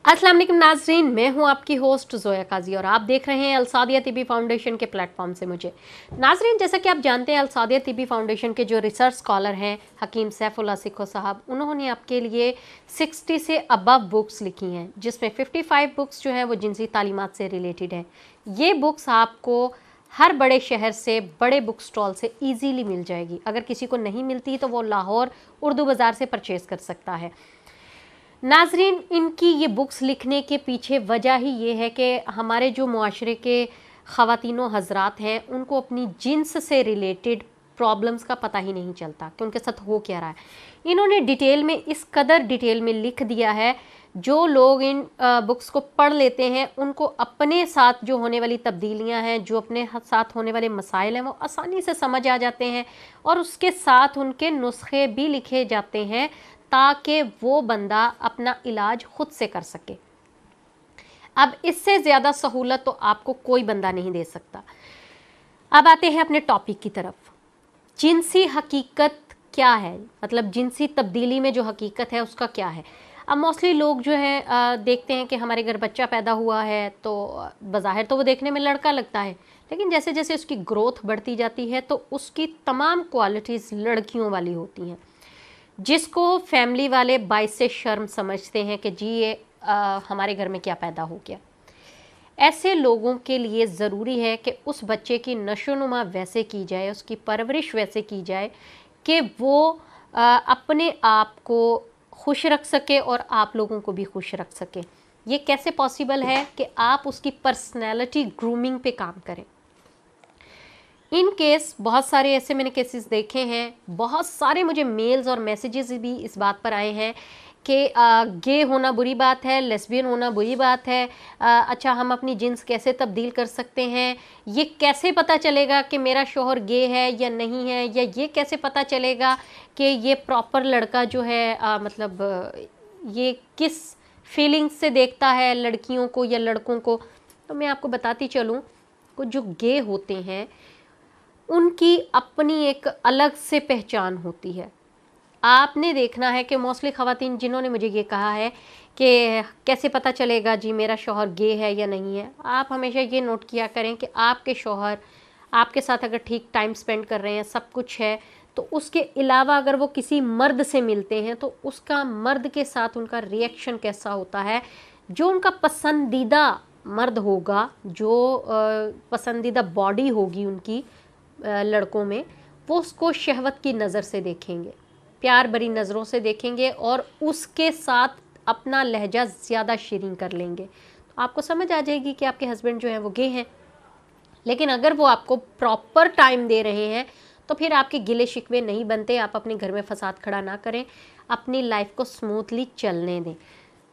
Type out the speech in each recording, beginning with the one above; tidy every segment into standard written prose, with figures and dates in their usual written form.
अस्सलाम वालेकुम नाजरीन, मैं हूं आपकी होस्ट जोया काजी और आप देख रहे हैं अलसादिया तिबी फाउंडेशन के प्लेटफॉर्म से मुझे। नाजरीन, जैसा कि आप जानते हैं अलसादिया तिबी फाउंडेशन के जो रिसर्च स्कॉलर हैं हकीम सैफुल्लाह सिखो साहब, उन्होंने आपके लिए 60 से अबव बुक्स लिखी हैं, जिसमें 55 बुक्स जो हैं वो जिनसी तालीमात से रिलेटेड हैं। ये बुक्स आपको हर बड़े शहर से, बड़े बुक स्टॉल से ईजीली मिल जाएगी। अगर किसी को नहीं मिलती तो वो लाहौर उर्दू बाज़ार से परचेज़ कर सकता है। नाजरीन, इनकी ये बुक्स लिखने के पीछे वजह ही ये है कि हमारे जो मुआशरे के ख़वातीनो हज़रात हैं उनको अपनी जिन्स से रिलेटेड प्रॉब्लम्स का पता ही नहीं चलता कि उनके साथ हो क्या रहा है। इन्होंने डिटेल में, इस कदर डिटेल में लिख दिया है, जो लोग इन बुक्स को पढ़ लेते हैं उनको अपने साथ जो होने वाली तब्दीलियां हैं, जो अपने साथ होने वाले मसाइल हैं, वो आसानी से समझ आ जाते हैं और उसके साथ उनके नुस्खे भी लिखे जाते हैं ताकि वो बंदा अपना इलाज खुद से कर सके। अब इससे ज़्यादा सहूलत तो आपको कोई बंदा नहीं दे सकता। अब आते हैं अपने टॉपिक की तरफ। जिनसी हकीकत क्या है, मतलब जिनसी तब्दीली में जो हकीकत है उसका क्या है। अब मोस्टली लोग जो हैं देखते हैं कि हमारे घर बच्चा पैदा हुआ है तो बज़ाहिर तो वो देखने में लड़का लगता है, लेकिन जैसे जैसे उसकी ग्रोथ बढ़ती जाती है तो उसकी तमाम क्वालिटीज़ लड़कियों वाली होती हैं, जिसको फैमिली वाले बाइस से शर्म समझते हैं कि जी ये हमारे घर में क्या पैदा हो गया। ऐसे लोगों के लिए ज़रूरी है कि उस बच्चे की नशोनुमा वैसे की जाए, उसकी परवरिश वैसे की जाए कि वो अपने आप को खुश रख सके और आप लोगों को भी खुश रख सके। ये कैसे पॉसिबल है कि आप उसकी पर्सनैलिटी ग्रूमिंग पे काम करें। इन केस बहुत सारे ऐसे मैंने केसेस देखे हैं, बहुत सारे मुझे मेल्स और मैसेजेस भी इस बात पर आए हैं कि गे होना बुरी बात है, लेस्बियन होना बुरी बात है। अच्छा, हम अपनी जिन्स कैसे तब्दील कर सकते हैं, ये कैसे पता चलेगा कि मेरा शौहर गे है या नहीं है, या ये कैसे पता चलेगा कि ये प्रॉपर लड़का जो है मतलब ये किस फीलिंग्स से देखता है लड़कियों को या लड़कों को। तो मैं आपको बताती चलूँ, कुछ जो गे होते हैं उनकी अपनी एक अलग से पहचान होती है। आपने देखना है कि मोस्टली ख़वातीन जिन्होंने मुझे ये कहा है कि कैसे पता चलेगा जी मेरा शौहर गे है या नहीं है, आप हमेशा ये नोट किया करें कि आपके शौहर आपके साथ अगर ठीक टाइम स्पेंड कर रहे हैं, सब कुछ है, तो उसके अलावा अगर वो किसी मर्द से मिलते हैं तो उसका मर्द के साथ उनका रिएक्शन कैसा होता है। जो उनका पसंदीदा मर्द होगा, जो पसंदीदा बॉडी होगी उनकी लड़कों में, वो उसको शहवत की नज़र से देखेंगे, प्यार भरी नज़रों से देखेंगे और उसके साथ अपना लहजा ज़्यादा शीरीं कर लेंगे। तो आपको समझ आ जाएगी कि आपके हस्बैंड जो हैं वो गे हैं। लेकिन अगर वो आपको प्रॉपर टाइम दे रहे हैं तो फिर आपके गिले शिकवे नहीं बनते। आप अपने घर में फसाद खड़ा ना करें, अपनी लाइफ को स्मूथली चलने दें।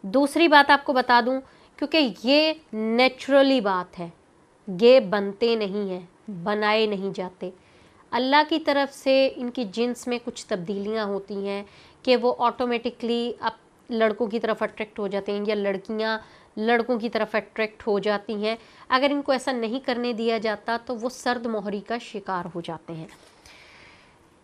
दूसरी बात आपको बता दूं, क्योंकि ये नेचुरली बात है, गे बनते नहीं हैं, बनाए नहीं जाते। अल्लाह की तरफ से इनकी जिन्स में कुछ तब्दीलियां होती हैं कि वो ऑटोमेटिकली अब लड़कों की तरफ अट्रैक्ट हो जाते हैं या लड़कियां लड़कों की तरफ अट्रैक्ट हो जाती हैं। अगर इनको ऐसा नहीं करने दिया जाता तो वो सर्द मोहरी का शिकार हो जाते हैं।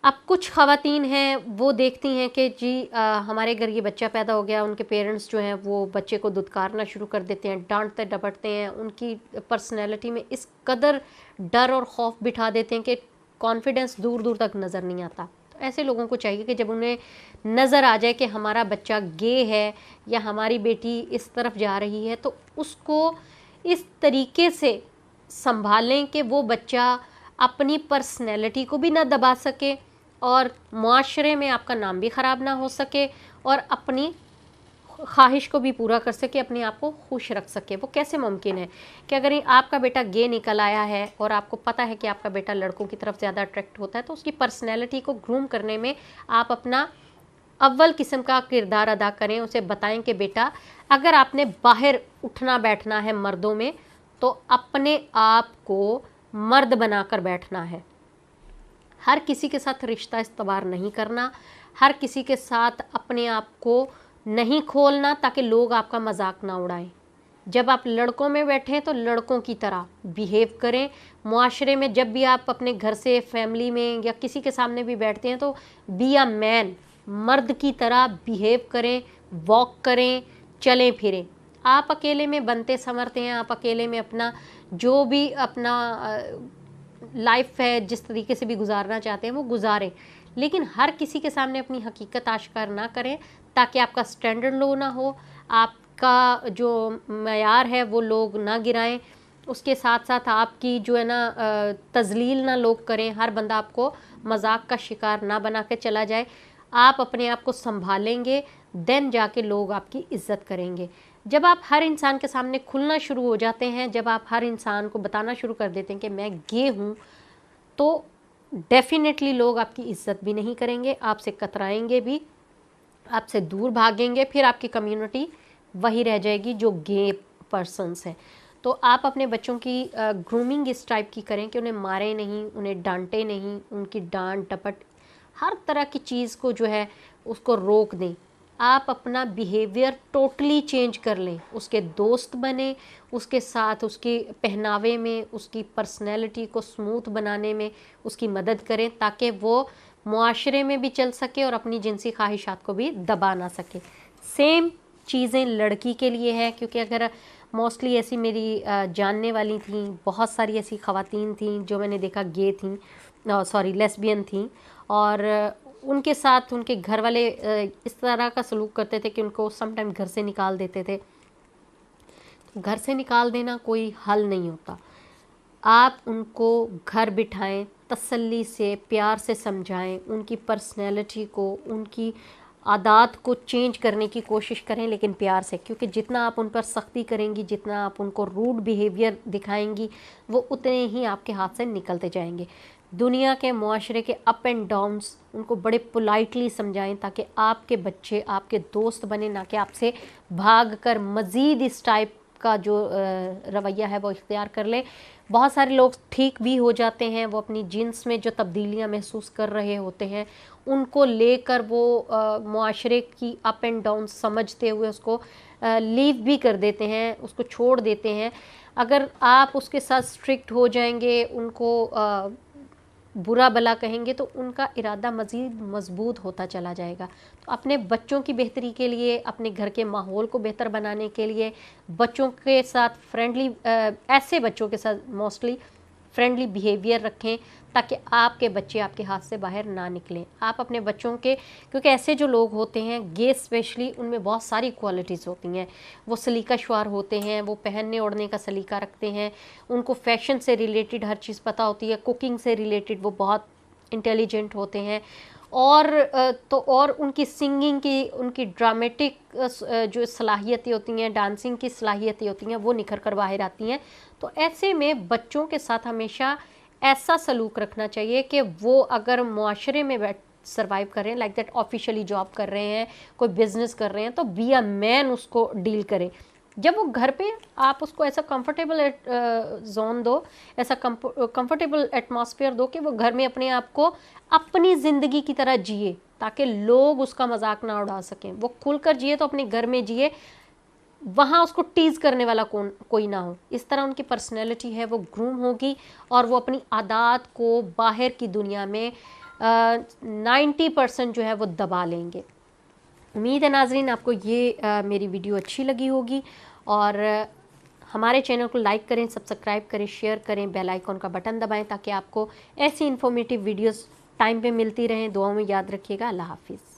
अब कुछ ख़वातीन हैं वो देखती हैं कि जी हमारे घर ये बच्चा पैदा हो गया, उनके पेरेंट्स जो हैं वो बच्चे को दुत्कारना शुरू कर देते हैं, डांटते डपटते हैं, उनकी पर्सनैलिटी में इस कदर डर और खौफ बिठा देते हैं कि कॉन्फिडेंस दूर दूर तक नज़र नहीं आता। तो ऐसे लोगों को चाहिए कि जब उन्हें नज़र आ जाए कि हमारा बच्चा गे है या हमारी बेटी इस तरफ जा रही है, तो उसको इस तरीके से संभालें कि वो बच्चा अपनी पर्सनैलिटी को भी ना दबा सके और मुआशरे में आपका नाम भी ख़राब ना हो सके और अपनी ख्वाहिश को भी पूरा कर सके, अपने आप को खुश रख सके। वो कैसे मुमकिन है कि अगर आपका बेटा गे निकल आया है और आपको पता है कि आपका बेटा लड़कों की तरफ ज़्यादा अट्रैक्ट होता है, तो उसकी पर्सनैलिटी को ग्रूम करने में आप अपना अव्वल किस्म का किरदार अदा करें। उसे बताएं कि बेटा, अगर आपने बाहर उठना बैठना है मर्दों में तो अपने आप को मर्द बनाकर बैठना है। हर किसी के साथ रिश्ता इस्तवार नहीं करना, हर किसी के साथ अपने आप को नहीं खोलना ताकि लोग आपका मजाक ना उड़ाएं। जब आप लड़कों में बैठें तो लड़कों की तरह बिहेव करें। मुआशरे में जब भी आप अपने घर से, फैमिली में या किसी के सामने भी बैठते हैं तो बी अ मैन, मर्द की तरह बिहेव करें, वॉक करें, चलें फिरें। आप अकेले में बनते संवरते हैं, आप अकेले में अपना जो भी अपना लाइफ है जिस तरीके से भी गुजारना चाहते हैं वो गुजारें, लेकिन हर किसी के सामने अपनी हकीकत आश्कार ना करें, ताकि आपका स्टैंडर्ड लो ना हो, आपका जो मयार है वो लोग ना गिराएं। उसके साथ साथ आपकी जो है ना तजलील ना लोग करें, हर बंदा आपको मजाक का शिकार ना बना के चला जाए। आप अपने आप को संभालेंगे, देन जाके लोग आपकी इज्जत करेंगे। जब आप हर इंसान के सामने खुलना शुरू हो जाते हैं, जब आप हर इंसान को बताना शुरू कर देते हैं कि मैं गे हूँ, तो डेफिनेटली लोग आपकी इज्जत भी नहीं करेंगे, आपसे कतराएंगे भी, आपसे दूर भागेंगे, फिर आपकी कम्युनिटी वही रह जाएगी जो गे पर्सन्स हैं। तो आप अपने बच्चों की ग्रूमिंग इस टाइप की करें कि उन्हें मारें नहीं, उन्हें डांटें नहीं, उनकी डांट डपट हर तरह की चीज़ को जो है उसको रोक दें। आप अपना बिहेवियर टोटली चेंज कर लें, उसके दोस्त बने, उसके साथ उसके पहनावे में, उसकी पर्सनैलिटी को स्मूथ बनाने में उसकी मदद करें, ताकि वो मुआशरे में भी चल सके और अपनी जिनसी ख्वाहिशात को भी दबा ना सके। सेम चीज़ें लड़की के लिए है, क्योंकि अगर मोस्टली ऐसी मेरी जानने वाली थी, बहुत सारी ऐसी ख़वातीन थी जो मैंने देखा गे थी, सॉरी लेस्बियन थी, और उनके साथ उनके घर वाले इस तरह का सलूक करते थे कि उनको सम टाइम घर से निकाल देते थे। घर से निकाल देना कोई हल नहीं होता। आप उनको घर बिठाएं, तसल्ली से, प्यार से समझाएं, उनकी पर्सनैलिटी को, उनकी आदत को चेंज करने की कोशिश करें, लेकिन प्यार से, क्योंकि जितना आप उन पर सख्ती करेंगी, जितना आप उनको रूड बिहेवियर दिखाएंगी, वो उतने ही आपके हाथ से निकलते जाएंगे। दुनिया के मुआशरे के अप एंड डाउन्स उनको बड़े पोलाइटली समझाएं, ताकि आपके बच्चे आपके दोस्त बने, ना कि आपसे भाग कर मज़ीद इस टाइप का जो रवैया है वो इख्तियार कर ले। बहुत सारे लोग ठीक भी हो जाते हैं, वो अपनी जिन्स में जो तब्दीलियां महसूस कर रहे होते हैं उनको लेकर वो मुआशरे की अप एंड डाउन समझते हुए उसको लीव भी कर देते हैं, उसको छोड़ देते हैं। अगर आप उसके साथ स्ट्रिक्ट हो जाएंगे, उनको बुरा भला कहेंगे, तो उनका इरादा मज़ीद मजबूत होता चला जाएगा। तो अपने बच्चों की बेहतरी के लिए, अपने घर के माहौल को बेहतर बनाने के लिए, बच्चों के साथ फ्रेंडली ऐसे बच्चों के साथ मोस्टली फ्रेंडली बिहेवियर रखें, ताकि आपके बच्चे आपके हाथ से बाहर ना निकलें। आप अपने बच्चों के, क्योंकि ऐसे जो लोग होते हैं गे स्पेशली, उनमें बहुत सारी क्वालिटीज़ होती हैं। वो सलीकाशवार होते हैं, वो पहनने ओढ़ने का सलीका रखते हैं, उनको फैशन से रिलेटेड हर चीज़ पता होती है, कुकिंग से रिलेटेड वो बहुत इंटेलिजेंट होते हैं, और तो और उनकी सिंगिंग की, उनकी ड्रामेटिक जो सलाहियतें होती हैं, डांसिंग की सलाहियतें होती हैं, वो निखर कर बाहर आती हैं। तो ऐसे में बच्चों के साथ हमेशा ऐसा सलूक रखना चाहिए कि वो अगर मुआशरे में बैठ सर्वाइव कर रहे हैं, लाइक दैट ऑफिशियली जॉब कर रहे हैं, कोई बिजनेस कर रहे हैं, तो बी अ मैन उसको डील करें। जब वो घर पे, आप उसको ऐसा कंफर्टेबल जोन दो, ऐसा कंफर्टेबल एटमॉस्फेयर दो कि वो घर में अपने आप को अपनी ज़िंदगी की तरह जिए, ताकि लोग उसका मजाक ना उड़ा सकें। वो खुलकर जिए तो अपने घर में जिए, वहाँ उसको टीज़ करने वाला कोई ना हो। इस तरह उनकी पर्सनैलिटी है वो ग्रूम होगी, और वो अपनी आदत को बाहर की दुनिया में 90% जो है वो दबा लेंगे। उम्मीद है नाजरीन आपको ये मेरी वीडियो अच्छी लगी होगी, और हमारे चैनल को लाइक करें, सब्सक्राइब करें, शेयर करें, बेल आइकॉन का बटन दबाएं, ताकि आपको ऐसी इन्फॉर्मेटिव वीडियोस टाइम पे मिलती रहें। दुआओं में याद रखिएगा। अल्लाह हाफिज़।